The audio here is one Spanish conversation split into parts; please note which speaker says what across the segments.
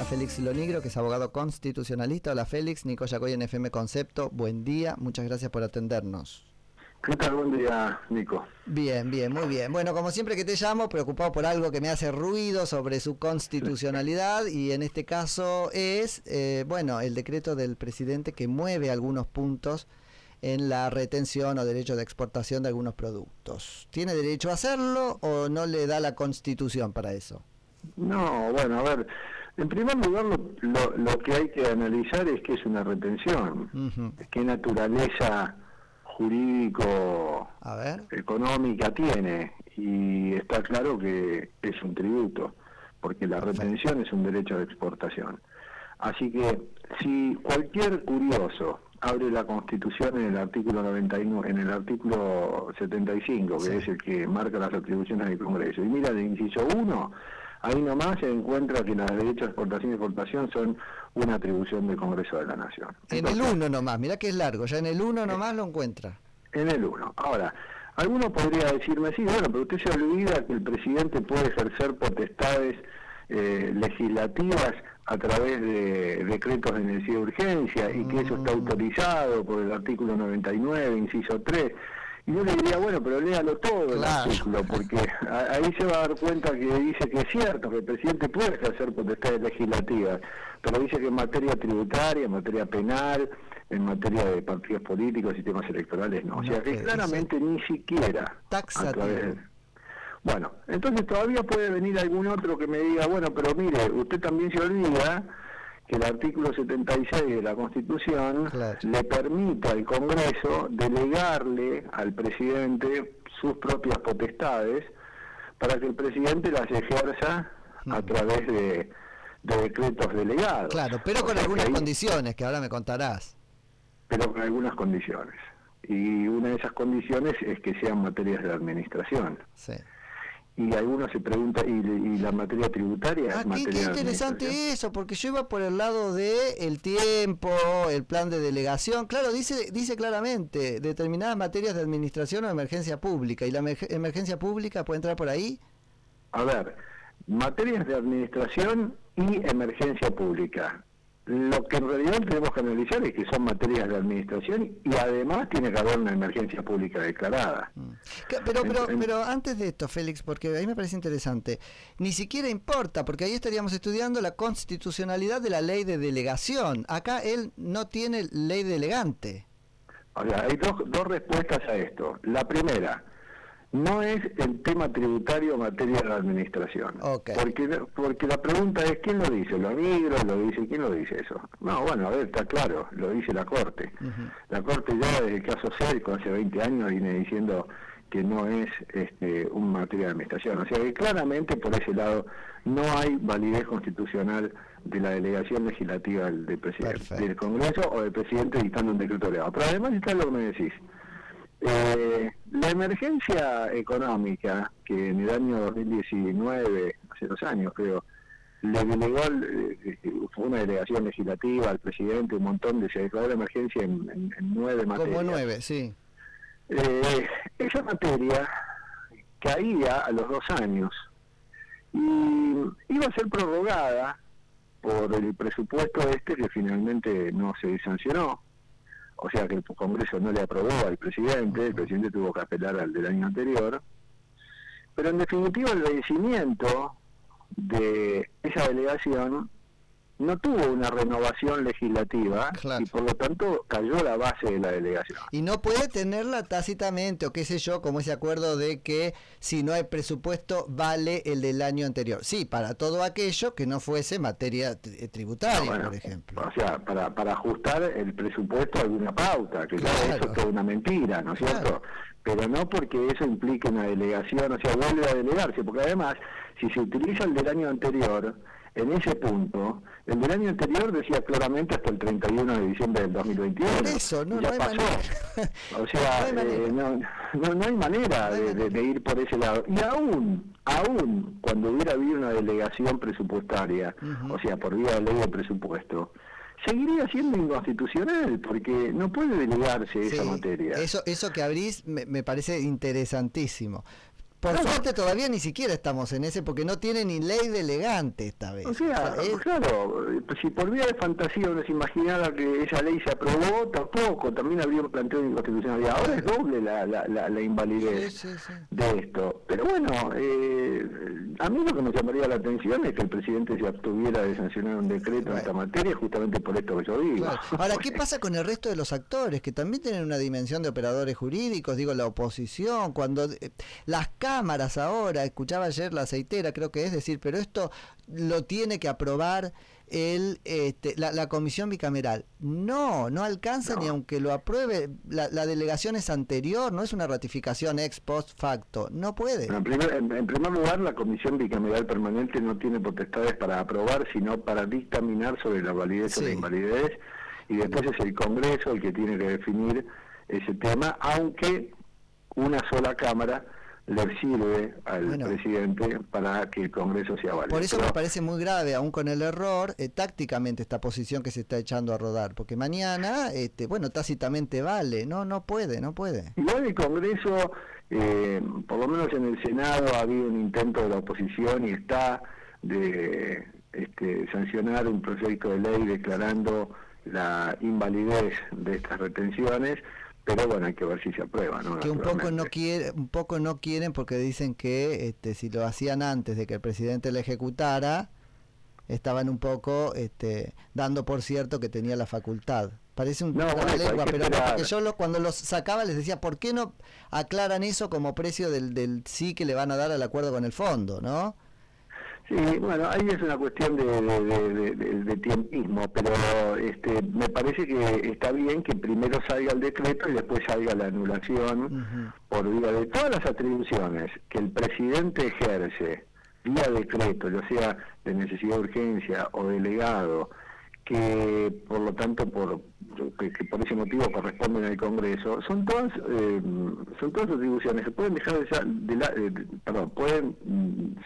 Speaker 1: Félix Lonigro, que es abogado constitucionalista. Hola Félix, Nico Yacoy en FM Concepto. Buen día, muchas gracias por atendernos.
Speaker 2: ¿Qué tal? Buen día, Nico.
Speaker 1: Bien, muy bien. Bueno, como siempre que te llamo, preocupado por algo que me hace ruido sobre su constitucionalidad, y en este caso es, el decreto del presidente que mueve algunos puntos en la retención o derecho de exportación de algunos productos. ¿Tiene derecho a hacerlo o no le da la Constitución para eso?
Speaker 2: No, bueno, a ver, en primer lugar lo que hay que analizar es qué es una retención, qué naturaleza jurídico, económica tiene, y está claro que es un tributo, porque la retención es un derecho de exportación. Así que si cualquier curioso abre la Constitución en el artículo 91, en el artículo 75, que es el que marca las atribuciones del Congreso, y mira el inciso 1, ahí nomás se encuentra que los derechos de exportación y exportación son una atribución del Congreso de la Nación. Entonces,
Speaker 1: en el 1 nomás, mirá que es largo, ya en el 1 nomás lo encuentra.
Speaker 2: En el 1. Ahora, alguno podría decirme, sí, bueno, pero usted se olvida que el presidente puede ejercer potestades legislativas a través de decretos de necesidad de urgencia, y que eso está autorizado por el artículo 99, inciso 3. Y yo le diría, bueno, pero léalo todo el artículo, porque ahí se va a dar cuenta que dice que es cierto que el presidente puede ejercer potestades legislativas, pero dice que en materia tributaria, en materia penal, en materia de partidos políticos, sistemas electorales, no. O sea que claramente ni siquiera a través de... Bueno, entonces todavía puede venir algún otro que me diga, bueno, pero mire, usted también se olvida que el artículo 76 de la Constitución le permite al Congreso delegarle al presidente sus propias potestades para que el presidente las ejerza a través de decretos delegados.
Speaker 1: Claro, pero con algunas condiciones que ahora me contarás.
Speaker 2: Pero con algunas condiciones. Y una de esas condiciones es que sean materias de administración. Sí. Y algunos se preguntan, ¿y la materia tributaria?
Speaker 1: Qué interesante eso, porque yo iba por el lado de el tiempo, el plan de delegación. Claro, dice claramente, determinadas materias de administración o emergencia pública. ¿Y la emergencia pública puede entrar por ahí?
Speaker 2: A ver, materias de administración y emergencia pública. Lo que en realidad tenemos que analizar es que son materias de administración, y además tiene que haber una emergencia pública declarada.
Speaker 1: Pero antes de esto, Félix, porque ahí me parece interesante, ni siquiera importa, porque ahí estaríamos estudiando la constitucionalidad de la ley de delegación. Acá él no tiene ley delegante.
Speaker 2: O sea, hay dos respuestas a esto. La primera, no es el tema tributario materia de la administración. Porque la pregunta es, ¿quién lo dice? ¿Lo Lonigro? ¿Lo dice? ¿Quién lo dice eso? No, bueno, a ver, está claro, lo dice la Corte. La Corte ya desde el caso Cerco, hace 20 años, viene diciendo que no es un materia de administración. O sea que claramente por ese lado no hay validez constitucional de la delegación legislativa del presidente, del Congreso o del presidente dictando un decreto delegado. Pero además está lo que me decís. La emergencia económica que en el año 2019, hace 2 años creo, le delegó, fue una delegación legislativa al presidente, un montón se declaró la emergencia en 9 materias.
Speaker 1: Como 9, sí.
Speaker 2: Esa materia caía a los 2 años y iba a ser prorrogada por el presupuesto que finalmente no se sancionó. O sea que el Congreso no le aprobó al presidente, el presidente tuvo que apelar al del año anterior, pero en definitiva el vencimiento de esa delegación no tuvo una renovación legislativa, y por lo tanto cayó la base de la delegación.
Speaker 1: Y no puede tenerla tácitamente, o qué sé yo, como ese acuerdo de que si no hay presupuesto vale el del año anterior. Sí, para todo aquello que no fuese materia tributaria, por ejemplo.
Speaker 2: O sea, para ajustar el presupuesto a alguna pauta, que ya eso es toda una mentira, ¿no es cierto? Pero no porque eso implique una delegación, o sea, vuelve a delegarse, porque además, si se utiliza el del año anterior, en ese punto, el del año anterior decía claramente hasta el 31 de diciembre del 2021.
Speaker 1: Por eso, no hay manera.
Speaker 2: O sea, no hay manera de ir por ese lado. Y aún cuando hubiera habido una delegación presupuestaria, o sea, por vía de ley de presupuesto, seguiría siendo inconstitucional, porque no puede delegarse esa materia.
Speaker 1: Eso que abrís me parece interesantísimo. Por suerte todavía ni siquiera estamos en ese, porque no tiene ni ley delegante esta vez.
Speaker 2: O sea, claro, si por vía de fantasía uno se imaginara que esa ley se aprobó, tampoco, también habría un planteo de inconstitucionalidad. Ahora es doble la invalidez de esto. Pero bueno, a mí lo que me llamaría la atención es que el presidente se abstuviera de sancionar un decreto en esta materia, justamente por esto que yo digo.
Speaker 1: Claro. Ahora, ¿qué pasa con el resto de los actores, que también tienen una dimensión de operadores jurídicos? Digo, la oposición, cuando las cámaras ahora, escuchaba ayer la aceitera, creo que es decir, pero esto lo tiene que aprobar la comisión bicameral. No alcanza ni aunque lo apruebe, la delegación es anterior, no es una ratificación ex post facto, no puede.
Speaker 2: En primer lugar, la comisión bicameral permanente no tiene potestades para aprobar, sino para dictaminar sobre la validez o la invalidez, y después es el Congreso el que tiene que definir ese tema, aunque una sola Cámara le sirve al presidente para que el Congreso sea válido.
Speaker 1: Por eso me parece muy grave, aún con el error, tácticamente esta posición que se está echando a rodar, porque mañana, tácitamente vale, no puede.
Speaker 2: Igual el Congreso, por lo menos en el Senado ha habido un intento de la oposición y está de sancionar un proyecto de ley declarando la invalidez de estas retenciones. Pero bueno, hay que ver si se aprueba, ¿no?
Speaker 1: Que un poco no quieren porque dicen que si lo hacían antes de que el presidente lo ejecutara, estaban un poco dando por cierto que tenía la facultad. Parece un lengua, pero no, porque yo cuando los sacaba les decía, ¿por qué no aclaran eso como precio del sí que le van a dar al acuerdo con el fondo, no?
Speaker 2: Sí, bueno, ahí es una cuestión de tiempismo, pero me parece que está bien que primero salga el decreto y después salga la anulación por vía de todas las atribuciones que el presidente ejerce vía decreto, ya sea de necesidad de urgencia o delegado, que por lo tanto que por ese motivo corresponden al Congreso, son todas atribuciones que pueden pueden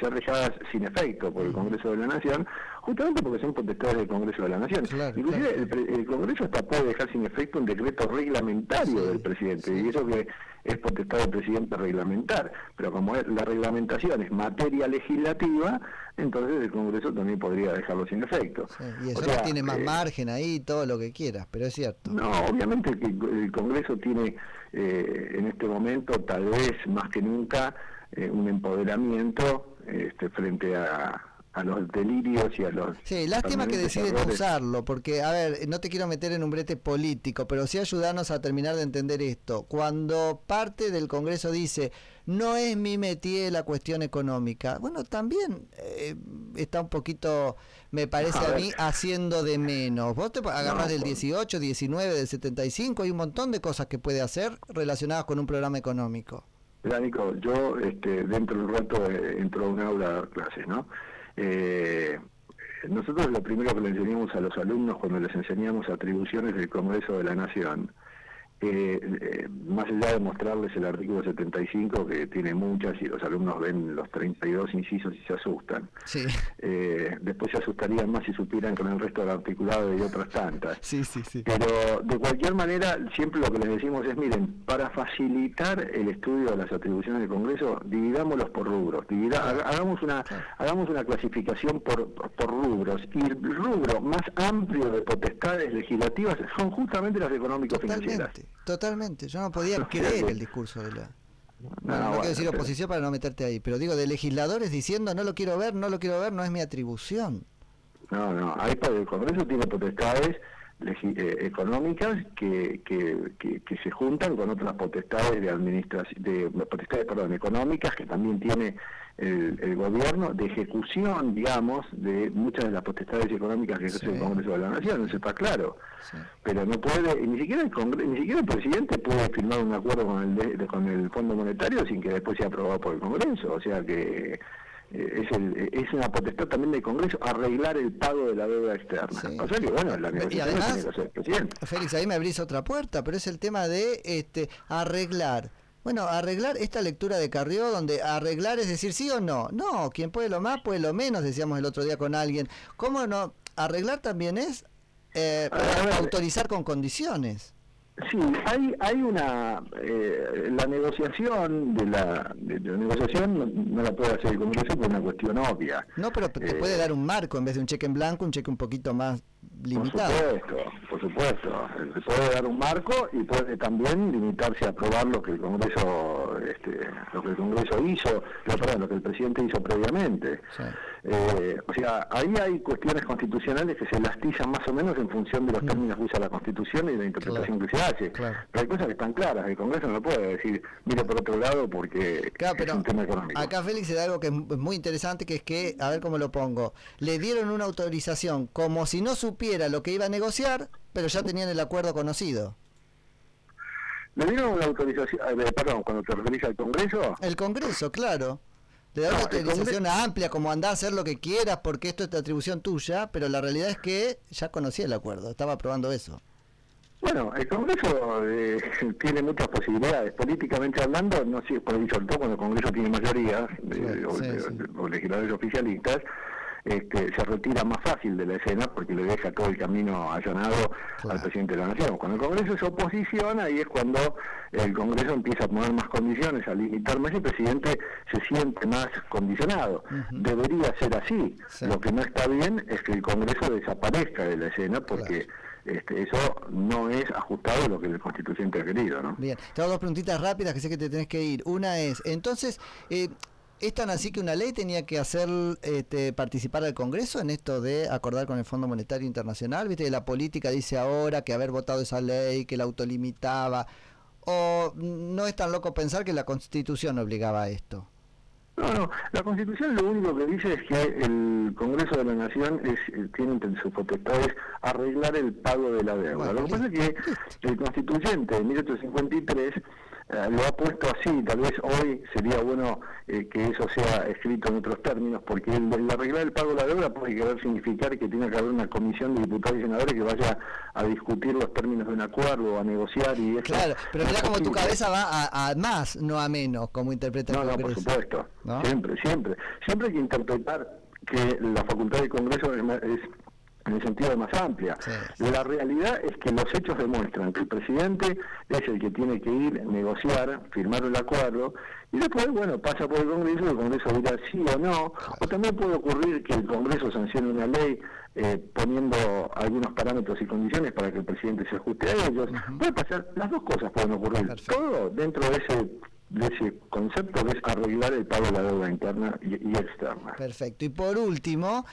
Speaker 2: ser dejadas sin efecto por el Congreso de la Nación, justamente porque son potestades del Congreso de la Nación. Inclusive el Congreso hasta puede dejar sin efecto un decreto reglamentario del presidente, y eso que es potestad del presidente reglamentar, pero como la reglamentación es materia legislativa, entonces el Congreso también podría dejarlo sin efecto.
Speaker 1: Y eso no tiene más margen ahí, todo lo que quieras, pero es cierto.
Speaker 2: No, obviamente que el Congreso tiene en este momento, tal vez más que nunca, un empoderamiento frente a los delirios y a los...
Speaker 1: Sí, lástima que deciden usarlo, porque, a ver, no te quiero meter en un brete político, pero sí ayudarnos a terminar de entender esto. Cuando parte del Congreso dice, no es mi métier la cuestión económica, bueno, también está un poquito, me parece a mí, haciendo de menos. Vos te agarrás del 18, 19, del 75, hay un montón de cosas que puede hacer relacionadas con un programa económico.
Speaker 2: Mira, Nico, yo dentro de un rato entro a un aula a dar clases, ¿no? Nosotros lo primero que le enseñamos a los alumnos cuando les enseñamos atribuciones del Congreso de la Nación, más allá de mostrarles el artículo 75, que tiene muchas, y los alumnos ven los 32 incisos y se asustan.
Speaker 1: Sí.
Speaker 2: Después se asustarían más si supieran con el resto del articulado y otras tantas.
Speaker 1: Sí.
Speaker 2: Pero de cualquier manera, siempre lo que les decimos es, miren, para facilitar el estudio de las atribuciones del Congreso, dividámoslos por rubros. Hagamos una clasificación por rubros, y el rubro más amplio de potestades legislativas son justamente las económico-financieras.
Speaker 1: Totalmente, yo no podía creer el discurso de la... no quiero decir oposición para no meterte ahí, pero digo, de legisladores diciendo no lo quiero ver, no es mi atribución.
Speaker 2: No, ahí el Congreso tiene potestades económicas que se juntan con otras potestades económicas que también tiene el gobierno, de ejecución, digamos, de muchas de las potestades económicas que ejerce el Congreso de la Nación, eso está claro. Pero no puede, ni siquiera el presidente puede firmar un acuerdo con el Fondo Monetario sin que después sea aprobado por el Congreso, o sea que es una potestad también del Congreso arreglar el pago de la deuda externa. O sea que bueno, la negociación tiene que hacer el presidente.
Speaker 1: Félix, ahí me abrís otra puerta, pero es el tema de arreglar. Bueno, arreglar esta lectura de Carrió, donde arreglar es decir sí o no. No, quien puede lo más, puede lo menos, decíamos el otro día con alguien. ¿Cómo no? Arreglar también es autorizar con condiciones.
Speaker 2: Sí, hay una la negociación de la negociación no la puede hacer el Congreso por una cuestión obvia.
Speaker 1: No, pero te puede dar un marco en vez de un cheque en blanco, un cheque un poquito más limitado.
Speaker 2: Por supuesto. Se puede dar un marco y puede también limitarse a aprobar lo que el Congreso hizo, lo que el presidente hizo previamente. Sí. O sea, ahí hay cuestiones constitucionales que se elastizan más o menos en función de los términos que usa la Constitución y de la interpretación que se hace. Claro. Pero hay cosas que están claras. El Congreso no puede decir, mire por otro lado porque es un tema económico.
Speaker 1: Acá Félix se da algo que es muy interesante, que es que, a ver cómo lo pongo, le dieron una autorización como si no supiera lo que iba a negociar, pero ya tenían el acuerdo conocido.
Speaker 2: ¿Le dieron una autorización, cuando te referís al Congreso?
Speaker 1: El Congreso, claro. Le da una autorización amplia, como andar a hacer lo que quieras, porque esto es atribución tuya, pero la realidad es que ya conocía el acuerdo, estaba aprobando eso.
Speaker 2: Bueno, el Congreso tiene muchas posibilidades. Políticamente hablando, no sé, por sobre todo cuando el Congreso tiene mayoría, o legisladores oficialistas, se retira más fácil de la escena porque le deja todo el camino allanado al presidente de la Nación. Cuando el Congreso es oposición, ahí es cuando el Congreso empieza a poner más condiciones, a limitar más, y el presidente se siente más condicionado. Debería ser así. Lo que no está bien es que el Congreso desaparezca de la escena porque... eso no es ajustado a lo que el constituyente ha querido, ¿no?
Speaker 1: Bien, tengo dos preguntitas rápidas que sé que te tenés que ir. Una es, entonces, ¿es tan así que una ley tenía que hacer participar al Congreso en esto de acordar con el Fondo Monetario Internacional? ¿Viste que la política dice ahora que haber votado esa ley, que la autolimitaba? ¿O no es tan loco pensar que la Constitución obligaba a esto?
Speaker 2: No, la Constitución lo único que dice es que el Congreso de la Nación tiene entre sus potestades arreglar el pago de la deuda. Lo que pasa es que el constituyente de 1853 lo ha puesto así. Tal vez hoy sería bueno que eso sea escrito en otros términos, porque el arreglar el pago de la deuda puede querer significar que tiene que haber una comisión de diputados y senadores que vaya a discutir los términos de un acuerdo, a negociar y eso.
Speaker 1: Claro, pero mira como tu cabeza va a más, no a menos, como interpreta el Congreso.
Speaker 2: No, por supuesto. ¿No? Siempre hay que interpretar que la facultad del Congreso es en el sentido más amplia. La realidad es que los hechos demuestran que el presidente es el que tiene que ir, negociar, firmar el acuerdo, y después, pasa por el Congreso, y el Congreso dirá sí o no, o también puede ocurrir que el Congreso sancione una ley poniendo algunos parámetros y condiciones para que el presidente se ajuste a ellos. Puede pasar, las dos cosas pueden ocurrir. Perfecto. Todo dentro de ese concepto que es arreglar el pago de la deuda interna y externa.
Speaker 1: Perfecto. Y por último,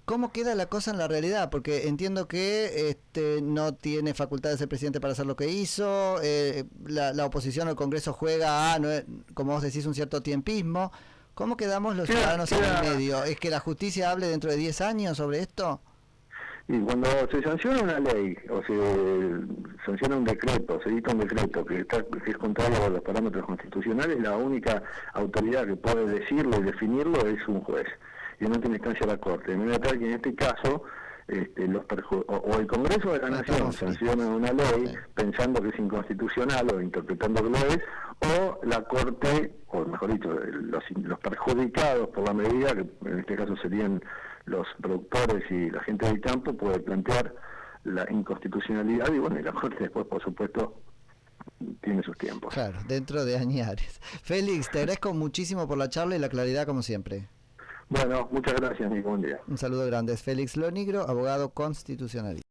Speaker 1: ¿cómo queda la cosa en la realidad? Porque entiendo que no tiene facultades el presidente para hacer lo que hizo, la oposición al Congreso juega a, como vos decís, un cierto tiempismo. ¿Cómo quedamos los ciudadanos en el medio? ¿Es que la justicia hable dentro de 10 años sobre esto?
Speaker 2: Y cuando se sanciona una ley o se sanciona un decreto, se dicta un decreto que es contrario a los parámetros constitucionales, la única autoridad que puede decirlo y definirlo es un juez, y en última instancia la Corte. De manera tal que en este caso o el Congreso de la Nación sanciona una ley pensando que es inconstitucional o interpretando que lo es, o la Corte, o mejor dicho, los perjudicados por la medida, que en este caso serían los productores y la gente del campo, puede plantear la inconstitucionalidad y la Corte después, por supuesto, tiene sus tiempos.
Speaker 1: Claro, dentro de añares. Félix, te agradezco muchísimo por la charla y la claridad como siempre.
Speaker 2: Bueno, muchas gracias, Nico, buen día.
Speaker 1: Un saludo grande. Es Félix Lonigro, abogado constitucionalista.